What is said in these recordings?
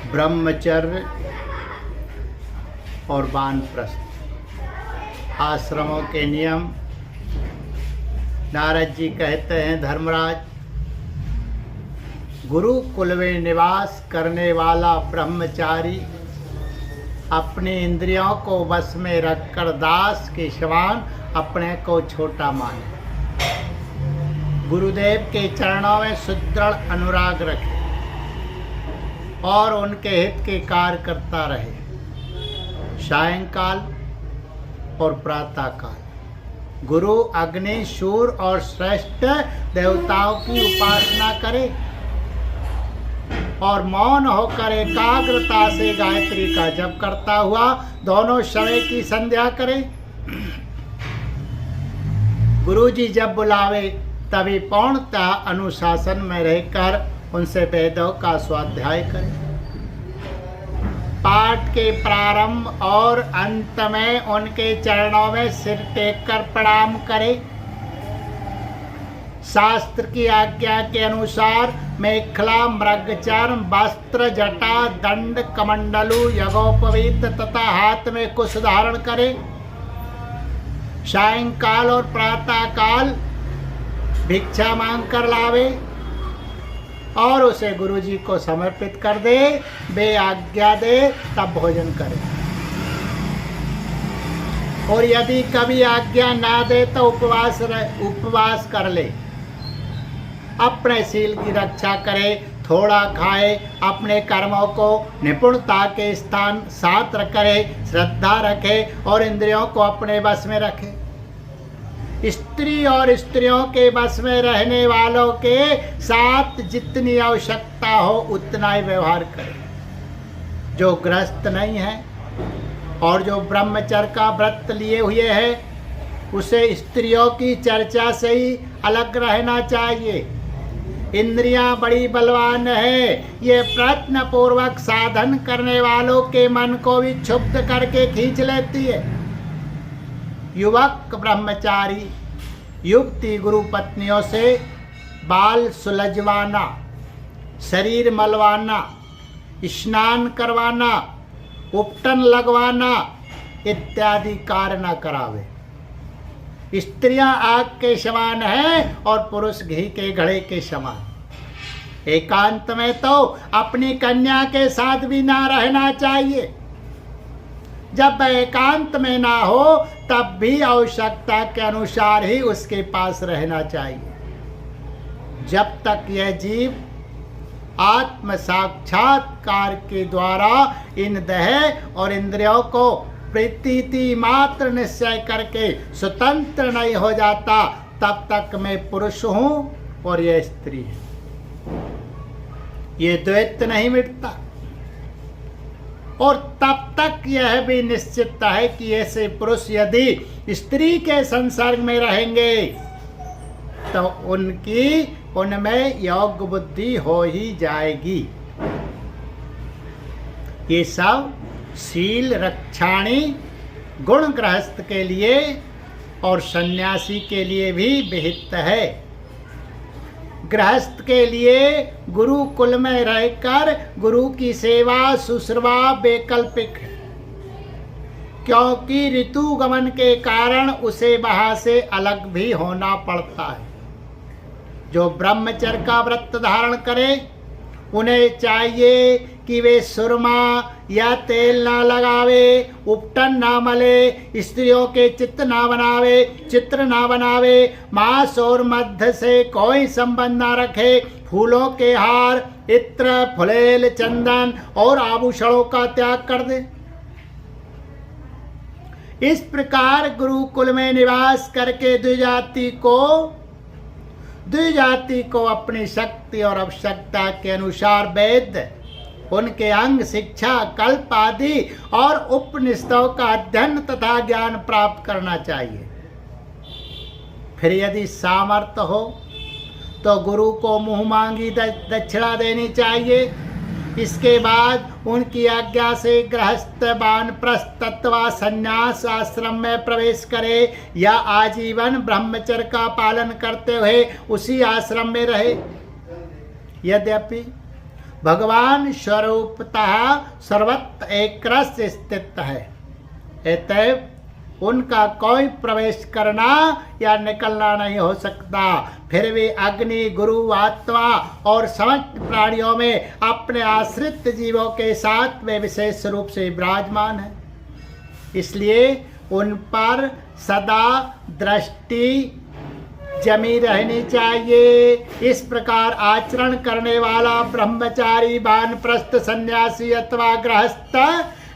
ब्रह्मचर्य और वानप्रस्थ आश्रमों के नियम। नारद जी कहते हैं, धर्मराज, गुरुकुल में निवास करने वाला ब्रह्मचारी अपनी इंद्रियों को वश में रखकर दास के समान अपने को छोटा माने, गुरुदेव के चरणों में सुदृढ़ अनुराग रखे और उनके हित के कार्य करता रहे। सायंकाल और प्रातःकाल गुरु, अग्नि, सूर्य और श्रेष्ठ देवताओं की उपासना करे और मौन होकर एकाग्रता से गायत्री का जप करता हुआ दोनों समय की संध्या करे। गुरु जी जब बुलावे तभी पूर्णतः अनुशासन में रहकर उनसे वेदों का स्वाध्याय करें। पाठ के प्रारंभ और अंत में उनके चरणों में सिर टेक कर प्रणाम करें। शास्त्र की आज्ञा के अनुसार मेखला, मृगचर्म, वस्त्र, जटा, दंड, कमंडलू, यज्ञोपवीत तथा हाथ में कुश धारण करें। सायंकाल और प्रातःकाल भिक्षा मांग कर लावे और उसे गुरु जी को समर्पित कर दे। वे आज्ञा दे तब भोजन करे और यदि कभी आज्ञा ना दे तो उपवास कर ले। अपने शील की रक्षा करे, थोड़ा खाए, अपने कर्मों को निपुणता के स्थान साथ करे, श्रद्धा रखे और इंद्रियों को अपने वश में रखे। स्त्री और स्त्रियों के वश में रहने वालों के साथ जितनी आवश्यकता हो उतना ही व्यवहार करे। जो गृहस्थ नहीं है और जो ब्रह्मचर्य का व्रत लिए हुए है उसे स्त्रियों की चर्चा से ही अलग रहना चाहिए। इंद्रियां बड़ी बलवान है, ये प्रयत्न पूर्वक साधन करने वालों के मन को भी क्षुब्ध करके खींच लेती है। युवक ब्रह्मचारी युवती गुरु पत्नियों से बाल सुलझवाना, शरीर मलवाना, स्नान करवाना, उपटन लगवाना इत्यादि कार्य न करावे। स्त्रियां आग के समान हैं और पुरुष घी के घड़े के समान। एकांत में तो अपनी कन्या के साथ भी ना रहना चाहिए। जब एकांत में ना हो तब भी आवश्यकता के अनुसार ही उसके पास रहना चाहिए। जब तक यह जीव आत्म साक्षात्कार के द्वारा इन देह और इंद्रियों को प्रतीति मात्र निश्चय करके स्वतंत्र नहीं हो जाता तब तक मैं पुरुष हूं और यह स्त्री है। ये द्वैत नहीं मिटता और तब तक यह भी निश्चित है कि ऐसे पुरुष यदि स्त्री के संसर्ग में रहेंगे तो उनमें योग बुद्धि हो ही जाएगी। ये सब शील रक्षाणी गुण गृहस्थ के लिए और सन्यासी के लिए भी विहित है। गृहस्थ के लिए गुरुकुल में रहकर गुरु की सेवा शुश्रूषा वैकल्पिक है, क्योंकि ऋतु गमन के कारण उसे वहां से अलग भी होना पड़ता है। जो ब्रह्मचर्य का व्रत धारण करे उन्हें चाहिए कि वे सुरमा या तेल ना लगावे, उपटन ना मले, स्त्रियों के चित्र ना बनावे, मांस और मध्य से कोई संबंध ना रखे, फूलों के हार, इत्र, फुलेल, चंदन और आभूषणों का त्याग कर दे। इस प्रकार गुरुकुल में निवास करके द्विजाति को अपनी शक्ति और आवश्यकता के अनुसार वेद, उनके अंग, शिक्षा, कल्प आदि और उपनिषदों का अध्ययन तथा ज्ञान प्राप्त करना चाहिए। फिर यदि सामर्थ्य हो तो गुरु को मुंह मांगी दक्षिणा देनी चाहिए। इसके बाद उनकी आज्ञा से गृहस्थ, वानप्रस्थ अथवा संन्यास आश्रम में प्रवेश करे या आजीवन ब्रह्मचर्य का पालन करते हुए उसी आश्रम में रहे। यद्यपि भगवान स्वरूपतः सर्वत्र एक रस स्थित है, अतएव उनका कोई प्रवेश करना या निकलना नहीं हो सकता। फिर भी अग्नि, गुरु, आत्मा और समस्त प्राणियों में अपने आश्रित जीवों के साथ वे विशेष रूप से विराजमान है, इसलिए उन पर सदा दृष्टि जमी रहनी चाहिए। इस प्रकार आचरण करने वाला ब्रह्मचारी, वानप्रस्थ, सन्यासी अथवा गृहस्थ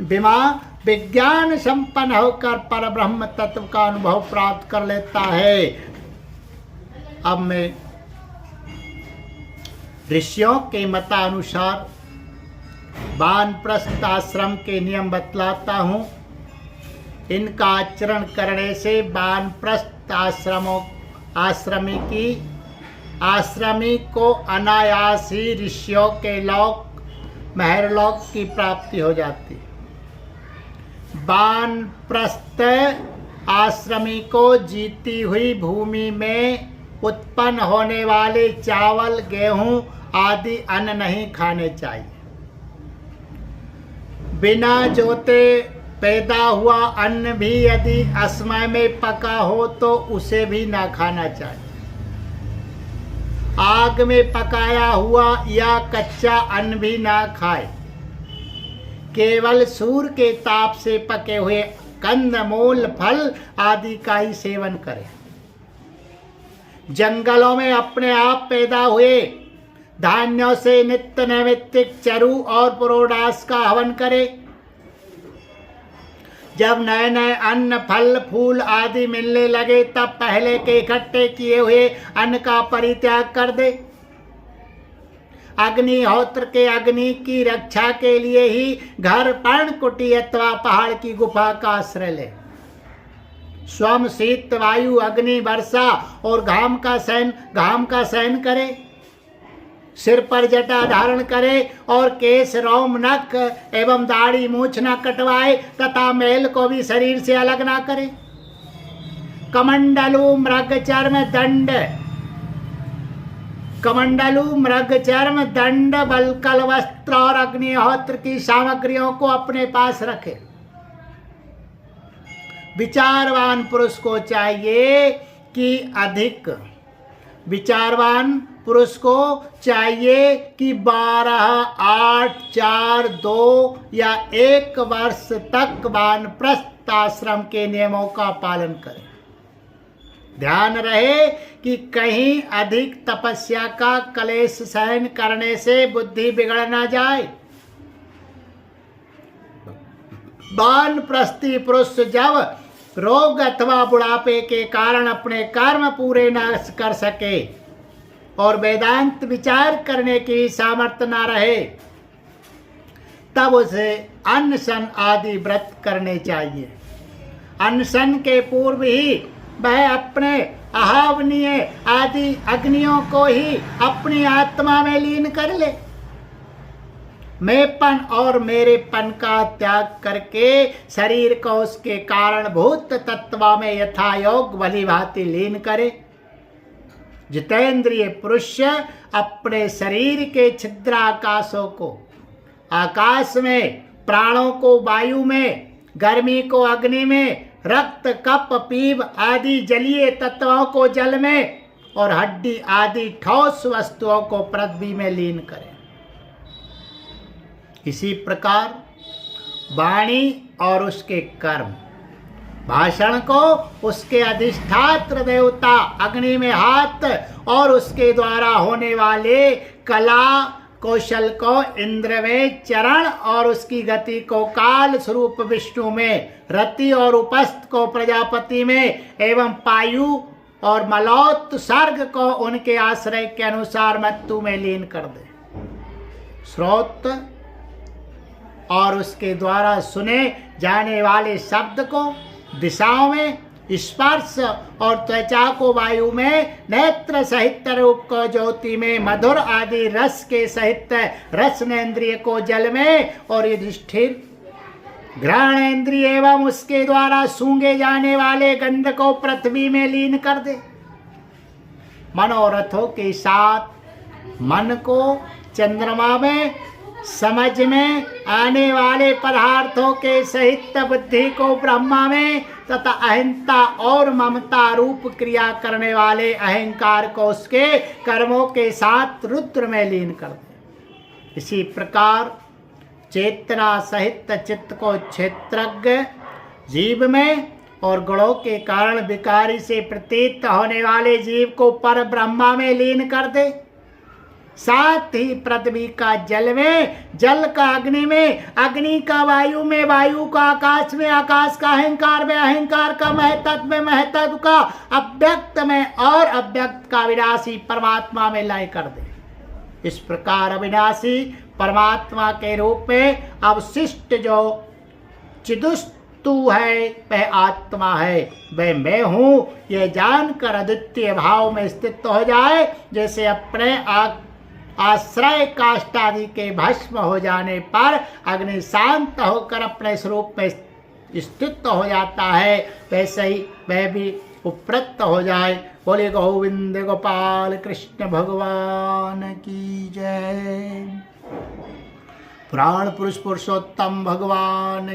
बिना विज्ञान संपन्न होकर पर ब्रह्म तत्व का अनुभव प्राप्त कर लेता है। अब मैं ऋषियों के मतानुसार वानप्रस्थ आश्रम के नियम बतलाता हूँ। इनका आचरण करने से वानप्रस्थ आश्रमी को अनायास ही ऋषियों के लोक महरलोक की प्राप्ति हो जाती। वानप्रस्थ आश्रमी को जीती हुई भूमि में उत्पन्न होने वाले चावल, गेहूं आदि अन्न नहीं खाने चाहिए। बिना जोते पैदा हुआ अन्न भी यदि असमय में पका हो तो उसे भी ना खाना चाहिए। आग में पकाया हुआ या कच्चा अन्न भी ना खाए। केवल सूर्य के ताप से पके हुए कंदमूल, फल आदि का ही सेवन करें। जंगलों में अपने आप पैदा हुए धान्यों से नित्य नैमित्तिक चरु और पुरोडास का हवन करें। जब नए नए अन्न, फल, फूल आदि मिलने लगे तब पहले के इकट्ठे किए हुए अन्न का परित्याग कर दे। अग्निहोत्र के अग्नि की रक्षा के लिए ही घर, पर्णकुटी अथवा पहाड़ की गुफा का आश्रय ले। स्वयं शीत, वायु, अग्नि, वर्षा और घाम का सहन करे। सिर पर जटा धारण करे और केश, रोम, नख एवं दाढ़ी, मूछ न कटवाए तथा मैल को भी शरीर से अलग ना करे। कमंडलु, मृग चर्म, दंड, बलकल वस्त्र और अग्निहोत्र की सामग्रियों को अपने पास रखे। विचारवान पुरुष को चाहिए कि 12, 8, 4, 2 या 1 वर्ष तक वानप्रस्थ आश्रम के नियमों का पालन करें। ध्यान रहे कि कहीं अधिक तपस्या का क्लेश सहन करने से बुद्धि बिगड़ ना जाए। वानप्रस्थी पुरुष जब रोग अथवा बुढ़ापे के कारण अपने कर्म पूरे न कर सके और वेदांत विचार करने की सामर्थ्य न रहे तब उसे अनशन आदि व्रत करने चाहिए। अनशन के पूर्व ही वह अपने आहावनीय आदि अग्नियों को ही अपनी आत्मा में लीन कर ले। मैंपन और मेरेपन का त्याग करके शरीर को उसके कारणभूत तत्व में यथायोग भली भांति लीन करे। जितेंद्रिय पुरुष अपने शरीर के छिद्राकाशों को आकाश में, प्राणों को वायु में, गर्मी को अग्नि में, रक्त, कप, पीप आदि जलीय तत्वों को जल में और हड्डी आदि ठोस वस्तुओं को पृथ्वी में लीन करें। इसी प्रकार वाणी और उसके कर्म, भाषण को उसके अधिष्ठात्र देवता अग्नि में हाथ और उसके द्वारा होने वाले कला कौशल को इंद्र में चरण और उसकी गति को काल स्वरूप विष्णु में, रति और उपस्थ को प्रजापति में एवं पायु और मलोत्सर्ग को उनके आश्रय के अनुसार मत्तु में लीन कर दे। श्रोत और उसके द्वारा सुने जाने वाले शब्द को दिशाओं में, स्पर्श और त्वचा को वायु में, नेत्र सहित रूप को ज्योति में, मधुर आदि रस के सहित रसनेन्द्रिय को जल में और युधिष्ठिर घ्राणेन्द्रिय एवं उसके द्वारा सूंघे जाने वाले गंध को पृथ्वी में लीन कर दे। मनोरथों के साथ मन को चंद्रमा में समझ में आने वाले पदार्थों के सहित बुद्धि को ब्रह्मा में तथा अहिंसा और ममता रूप क्रिया करने वाले अहंकार को उसके कर्मों के साथ रुद्र में लीन कर दे। इसी प्रकार चेतना सहित चित्त को क्षेत्रज्ञ जीव में और गुणों के कारण विकारी से प्रतीत होने वाले जीव को पर ब्रह्मा में लीन कर दे। साथ ही पृथ्वी का जल में, जल का अग्नि में, अग्नि का वायु में, वायु का आकाश में, आकाश का अहंकार में, अहंकार का महतत्व में, महतत्व का अव्यक्त में और अव्यक्त का विनाशी परमात्मा में लय कर दे। इस प्रकार अविनाशी परमात्मा के रूप में अवशिष्ट जो चिदुस्तु है वह आत्मा है, वह मैं हूँ, यह जानकर अद्वितीय भाव में स्थित हो जाए। जैसे अपने आश्रय काष्ठादि के भस्म हो जाने पर अग्नि शांत होकर अपने स्वरूप में स्थित हो जाता है, वैसे ही वह भी उपरत हो जाए। बोले गोविंद गोपाल कृष्ण भगवान की जय। पुराण पुरुष पुरुषोत्तम भगवान